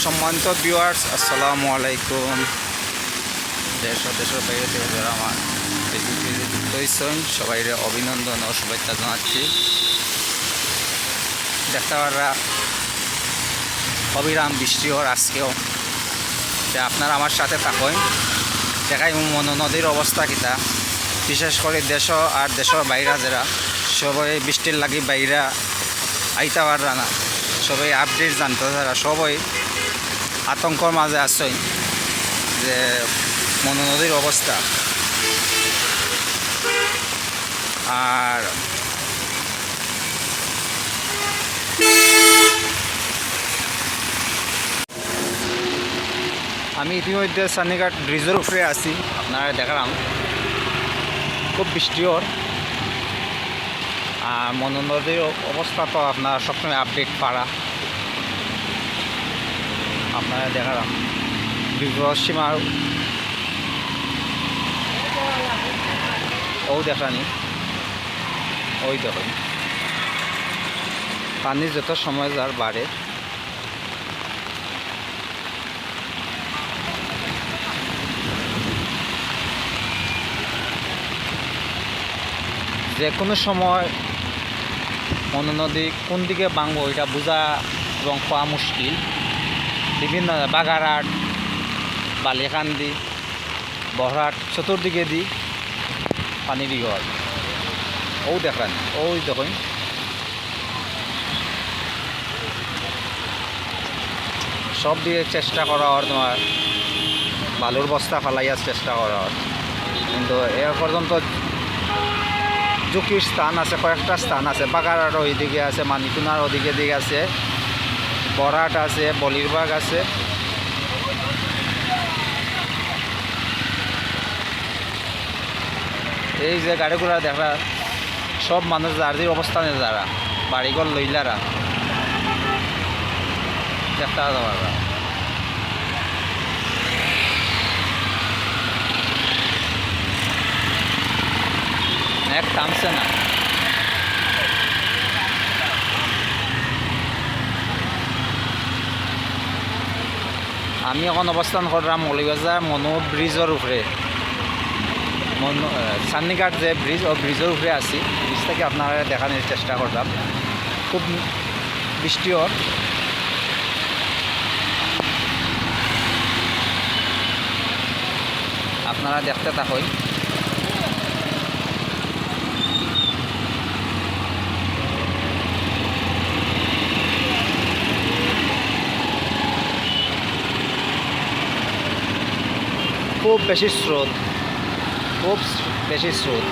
সম্মানিত ভিউয়ার্স, আসসালামু আলাইকুম। দেশ ও দেশের বাইরে থেকে যারা আমার ফেসবুক পেজে যুক্ত হয়েছেন সবাই অভিনন্দন ও শুভেচ্ছা জানাচ্ছি। দেখতে পারা অবিরাম বৃষ্টি হওয়ার আজকেও আপনারা আমার সাথে থাকেন। দেখাই মনো নদীর অবস্থা কিতা, বিশেষ করে দেশ আর দেশের বাইরা যারা সবাই বৃষ্টির লাগি বাইরা আইতে পারা না, সবাই আপডেট জানতে যারা সবাই আতঙ্কর মাঝে আছে যে মনো নদীর অবস্থা। আর আমি ইতিমধ্যে সান্নিঘাট ব্রিজের উপরে আছি, আপনারা দেখালাম খুব বৃষ্টি ওর। আর মনো নদীর অবস্থা তো আপনারা সবসময় আপডেট পারা আপনারা দেখালাম। বিপদ সীমার ও দেখানি, ওই দেখুন পানি যত সময় যার বাড়ে যে কোনো সময় মনো নদী কোন দিকে ভাঙবো এটা বোঝা এবং পাওয়া মুশকিল। বিভিন্ন বাগারহাট, বালিয়াকান্দি, বহরহাট চতুর্দিকে দি পানি বিঘর। ও দেখান, ওই দেখুন সব দিয়ে চেষ্টা করা হয় তোমার বালুর বস্তা ফালাইয়ার চেষ্টা করা হয়, কিন্তু এ পর্যন্ত ঝুঁকির স্থান আছে, কয়েকটা স্থান আছে। বাগারহাট ওইদিকে আছে, মানিকুনার ওদিকে দিকে আছে, বরহাট আছে, বলিরবাগ আছে। এই যে গাড়িগুলো দেখা সব মানুষ যার অবস্থানে যারা বাড়িঘর লইলারা দেখতে পারা এক থামছে না। আমি এখন অবস্থান করলাম মৌলিবাজার মনো ব্রিজের উপরে। সান্নিঘাট যে ব্রিজ, ও ব্রিজের উপরে আছি। ব্রিজ থেকে আপনারা দেখানোর চেষ্টা করলাম। খুব বৃষ্টি ওর। আপনারা দেখতে থাকুন। খুব বেশি স্রোত, খুব বেশি স্রোত।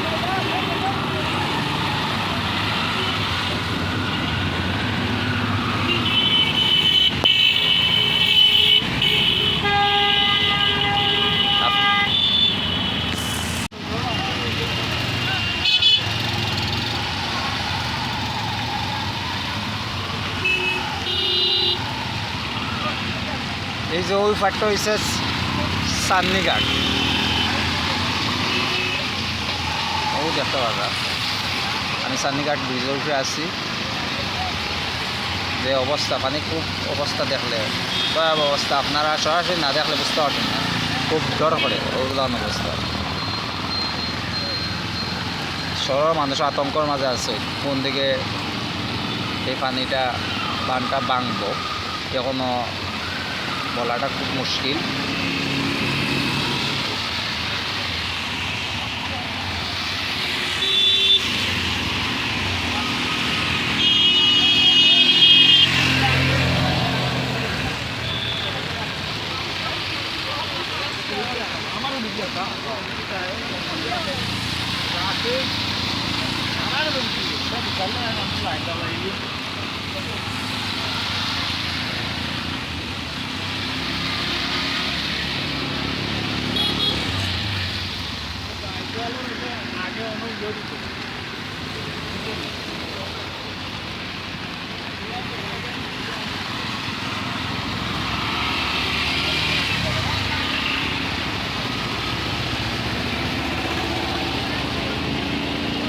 এই যে ওই ফাটটা হয়েছে সান্নিঘাট, ও দেখতে পারা। আমি সান্নিঘাট ব্রিজের উপরে আছি। যে অবস্থা পানি, খুব অবস্থা দেখলে ভয়াবহ অবস্থা। আপনারা সরাসরি না দেখলে বুঝতে পারবেন না, খুব ডর করে ওরকম অবস্থা। শহরের মানুষ আতঙ্কর মাঝে আছে, কোন দিকে এই পানিটা বানটা ভাঙবো এখনও বলাটা খুব মুশকিল।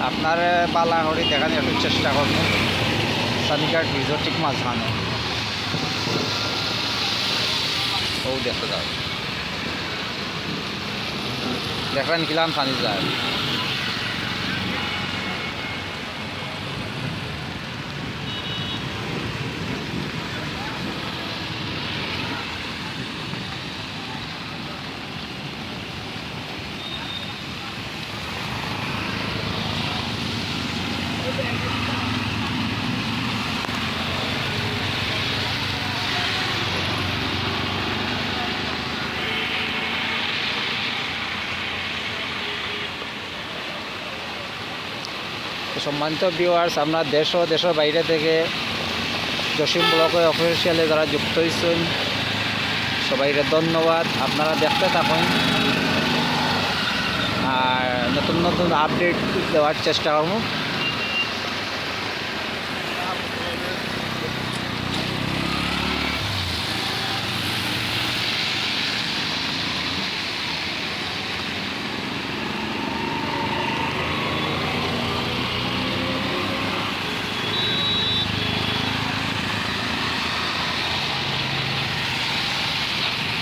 আপনার পালা করে দেখানোর একটু চেষ্টা করবেন। সান্নিঘাট ব্রিজের ঠিক মাঝখানে। ও দেখতে যাও দেখবেন কিলাম পানি যায় সম্মানিত ভিউয়ার্স, আমরা দেশ ও দেশের বাইরে থেকে জসিম ব্লকে অফিসিয়ালে যারা যুক্ত হয়েছেন সবাইকে ধন্যবাদ। আপনারা দেখতে থাকুন আর নতুন নতুন আপডেট দেওয়ার চেষ্টা করব।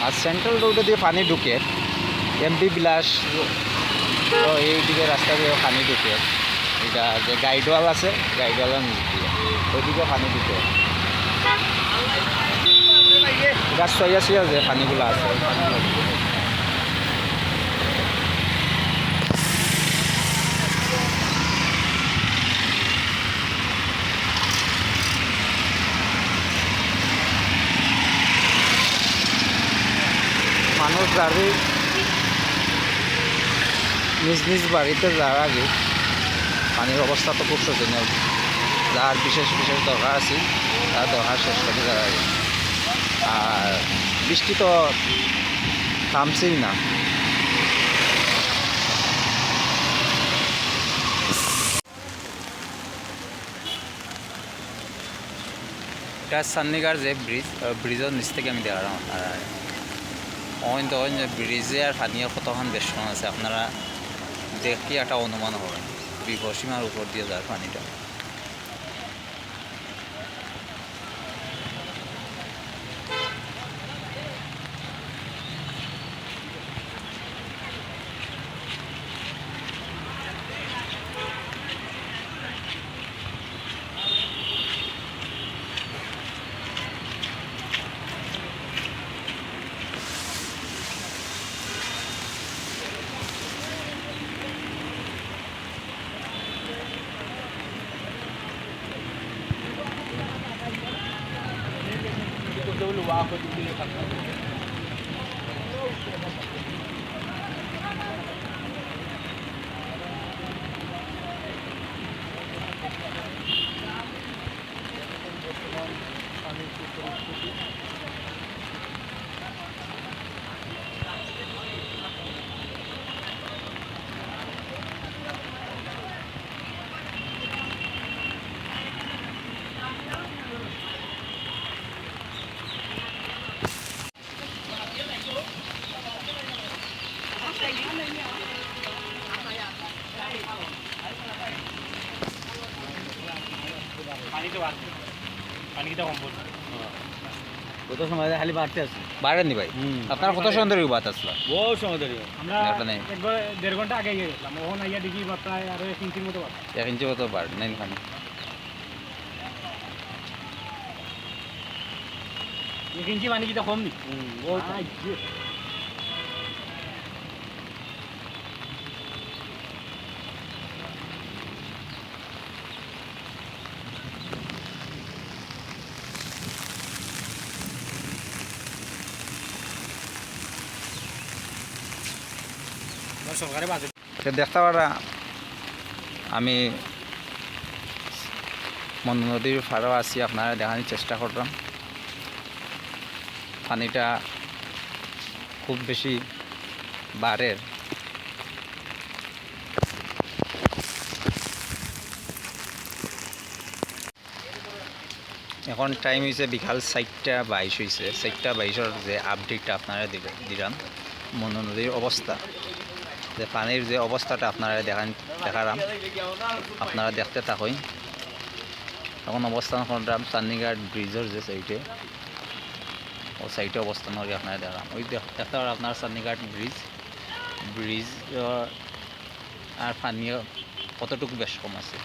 আর সেন্ট্রাল রোডে দিয়ে পানি ঢুকে এমপি বিলাস তো এইদিকে রাস্তা দিয়ে পানি ঢুকে এটা যে গাইডওয়াল আছে গাইডওয়ালের নিচ দিয়ে ওইদিকে পানি ঢুকে গাছ ছয়াশি যে পানিগুলো আছে মানুষ গাড়ি নিজ নিজ বাড়িতে যাওয়ার আগে পানির অবস্থা তো খুব শোচনীয়। যার বিশেষ বিশেষ দরকার আছে তার দরকার শেষ করে যাওয়ার আগে। আর বৃষ্টি তো থামছেই না। এটা সান্নিগার যে ব্রিজের নিচ থেকে আমি দেখালাম আপনারা তখন যে ব্রিজে আর পানিও কতক্ষণ বেশন আছে আপনারা দেখি একটা অনুমান হবেন বিপসীমার উপর দিয়ে যায় পানিটা। কত সময় খালি বাড়তে আছে বাড়েনি ভাই আপনার কত সময় ধরে বাত আসলো বহু সময় ধরে আমরা 1.5 ঘন্টা আগে গেছিলাম ওখানে আইয়া দেখি প্রায় আরো 1 ইঞ্চির মতো বাড় 1 ইঞ্চি মতো বাড় নাই পানি 1 ইঞ্চি পানি কি তো কম নি বহুত দেখতে পারা আমি মন নদীর ফাড়াও আছি আপনারা দেখানোর চেষ্টা করলাম। পানিটা খুব বেশি বাড়ের এখন টাইম হয়েছে বিকাল 4:22 হয়েছে। 4:22 যে আপডেটটা আপনারা দিলাম মন নদীর অবস্থা যে পানির যে অবস্থাটা আপনারা দেখালাম আপনারা দেখতে থাকুন। এখন অবস্থান করলাম চান্দিঘাট ব্রিজের যে সাইডে ও সাইডে অবস্থান করি আপনারা দেখলাম ওই দেখতে পারেন আপনার চান্দিঘাট ব্রিজ আর পানীয় কতটুকু বেশ কম আছে।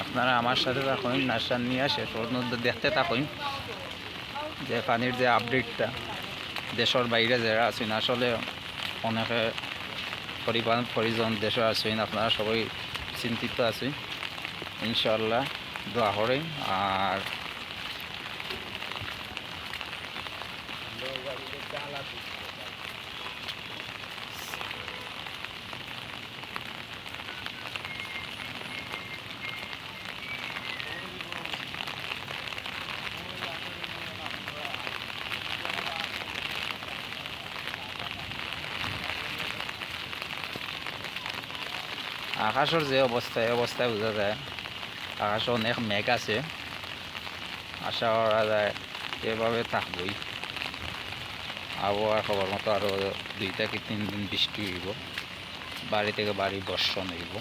আপনারা আমার সাথে থাকুন, নার্সার নিয়ে শেষ পর্যন্ত দেখতে থাকুন যে পানির যে আপডেটটা দেশের বাইরে যারা আছেন আসলে অনেকে পরিজন দেশে আছেন, আপনারা সবাই চিন্তিত আছেন। ইনশাআল্লাহ দোয়া করেন। আর আকাশের যে অবস্থায় বোঝা যায় আকাশে অনেক মেঘ আছে, আশা করা যায় এভাবে থাকবই। আবহাওয়ার খবর মতো আরও 2 থেকে 3 দিন বৃষ্টি হইব, বাড়ি থেকে বাড়ি বর্ষণ হইব।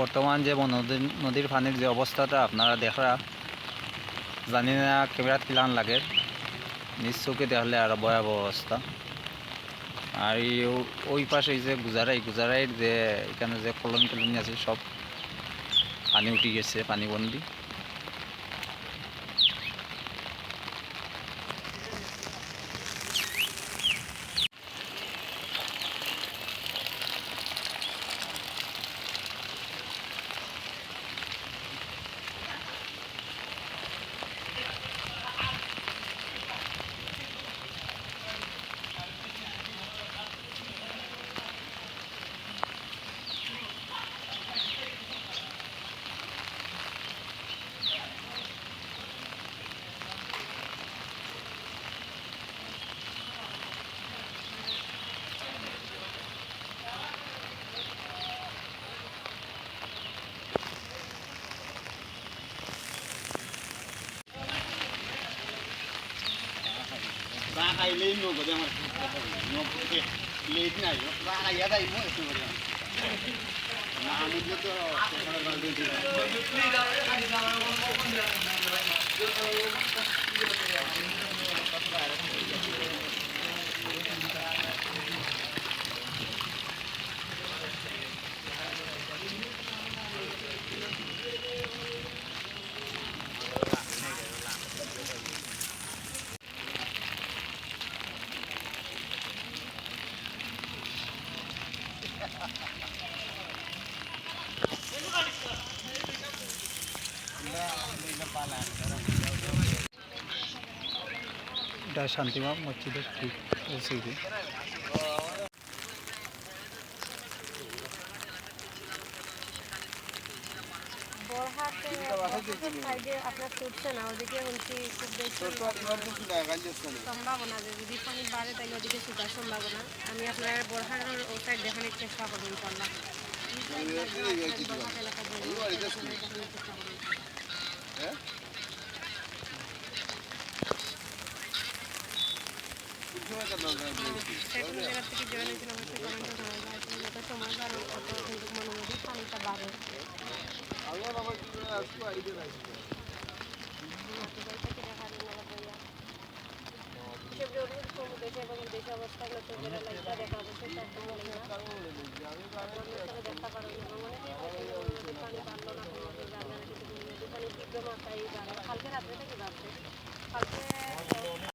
বর্তমান যে নদীর পানির যে অবস্থাটা আপনারা দেখা জানি না ক্যামেরাত কিলান লাগে, নিজ চোখে দেখলে আরো ভয়াবহ অবস্থা। আর ওই পাশে যে গুজারাইয়ের যে এখানে যে কলোনি আছে সব পানি উঠে গেছে, পানিবন্দি। Lein no ko demo no ke lein na yo ra ya dai mo esto bari na amudlo to sesara balde এটা শান্তিমা মসজিদের ঠিক এসেছি। সাইডে আপনার ছুটছে না, ওদিকে বলছি খুব বেশি সম্ভাবনা যে যদি পানি বাড়ে তাহলে ওদিকে ছুটার সম্ভাবনা। আমি আপনার বোরহাটের ও সাইড দেখানোর চেষ্টা করবো ইনশাল্লাহ। এলাকা জায়গা থেকে জয়েন হয়েছিল অবশ্যই কমেন্টে জানাই যত সময় বাড়ে তত কিন্তু মনে মধ্যে পানিটা বাড়ে। Allah nama kita asku aida lagi. Kita tidak hari দেশে এবং দেশে অবস্থান করতে গেলে লাইটটা দেখা অবশ্যই চেষ্টা করি না দেখতে পারেন এবং অনেকেই নদীর পানি বাড়লো না কোনো মতে জানে না কিন্তু নদীর পানি তীব্র মাত্রায় বাড়ে কালকে রাত্রে থেকে বাড়ছে কালকে